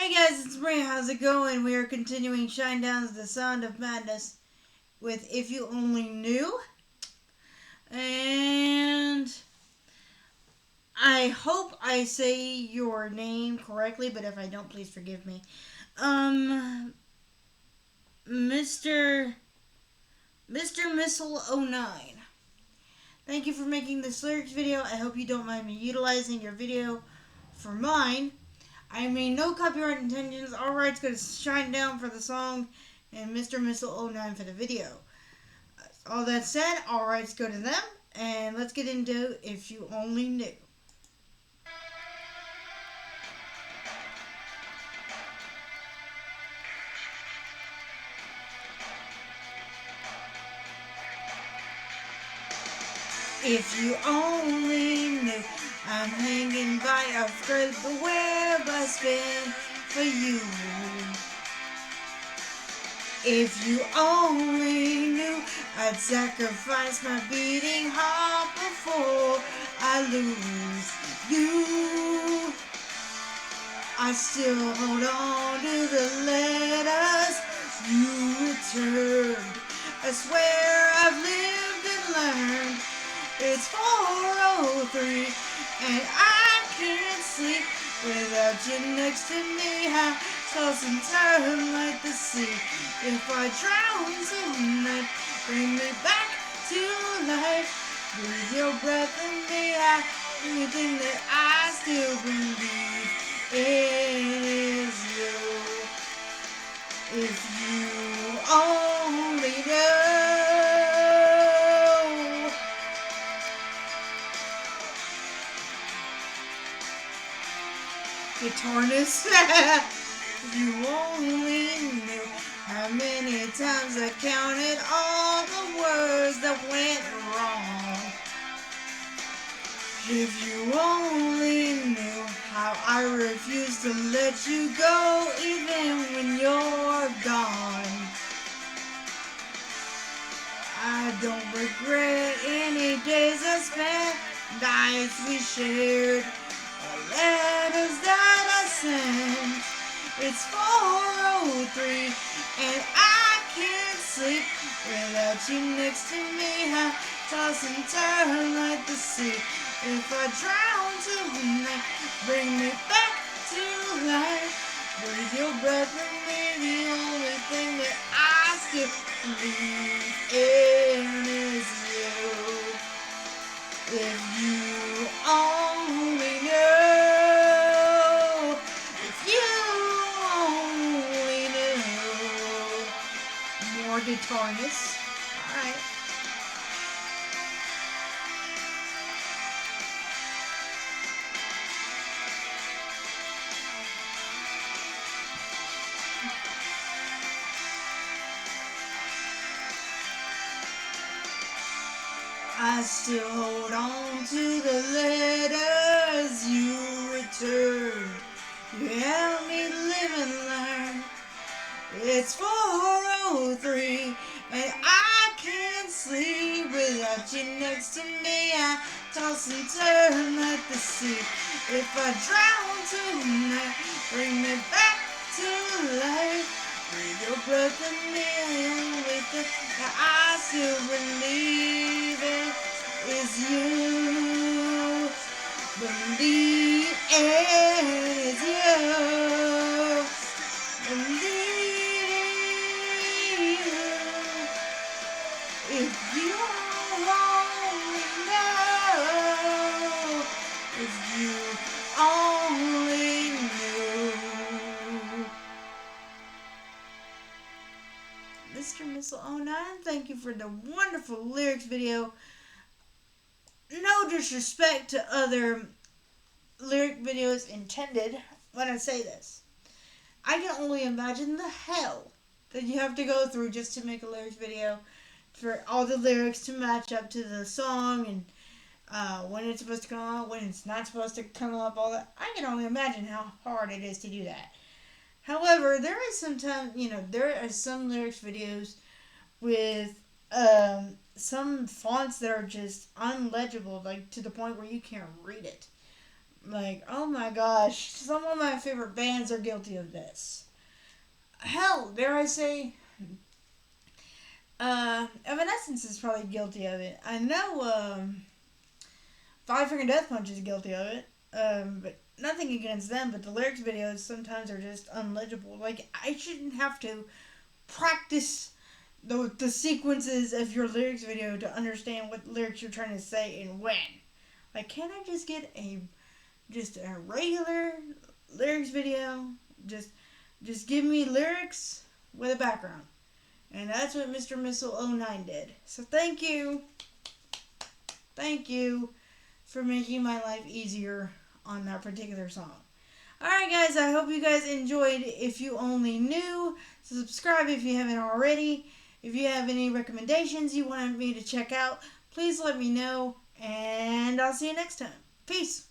Hey guys, it's Maria. How's it going? We are continuing Shinedown's The Sound of Madness with If You Only Knew. And I hope I say your name correctly, but if I don't, please forgive me. Mr. Missile '09. Thank you for making this lyrics video. I hope you don't mind me utilizing your video for mine. I mean, no copyright intentions. All rights go to Shinedown for the song and Mr. Missile '09 for the video. All that said, all rights go to them. And let's get into If You Only Knew. If you only knew, I'm hanging by a thread, the web I spin for you. If you only knew, I'd sacrifice my beating heart before I lose you. I still hold on to the letters you returned. I swear I've lived and learned. It's 4:03 and I can't sleep without you next to me. I toss and turn like the sea. If I drown tonight, bring me back to life. Breathe your breath in me. Everything that I still believe is you. If you only know. Guitarness. If you only knew how many times I counted all the words that went wrong. If you only knew how I refuse to let you go even when you're gone. I don't regret any days I spent, nights we shared, or letters that I sent. It's 4:03 and I can't sleep without you next to me. I toss and turn like the sea. If I drown tonight, bring me back to life. Breathe your breath in me, the only thing that I still believe in is you. If you only know, if you only knew. More guitarness. Alright. I still hold on to the letters you returned. You helped me live and learn. It's 4:03 and I can't sleep without you next to me. I toss and turn like the sea. If I drown tonight, bring me back to life. Breathe your breath in me, the only thing that I still believe in is you. Believe is you. Believe if you only know. If you only knew. Mr. Missile '09, thank you for the wonderful lyrics video. No disrespect to other lyric videos intended when I say this. I can only imagine the hell that you have to go through just to make a lyrics video for all the lyrics to match up to the song and when it's supposed to come up, when it's not supposed to come up, all that. I can only imagine how hard it is to do that. However, there is sometimes, there are some lyrics videos with some fonts that are just unlegible, like to the point where you can't read it. Like, oh my gosh, some of my favorite bands are guilty of this. Hell, dare I say, Evanescence is probably guilty of it. I know, Five Finger Death Punch is guilty of it. But nothing against them, but the lyrics videos sometimes are just unlegible. Like, I shouldn't have to practice the sequences of your lyrics video to understand what lyrics you're trying to say and when. Like, can't I just get just a regular lyrics video? Just give me lyrics with a background. And that's what Mr. Missile '09 did. So thank you. Thank you for making my life easier on that particular song. Alright guys, I hope you guys enjoyed. If you only knew, subscribe if you haven't already. If you have any recommendations you want me to check out, please let me know. And I'll see you next time. Peace.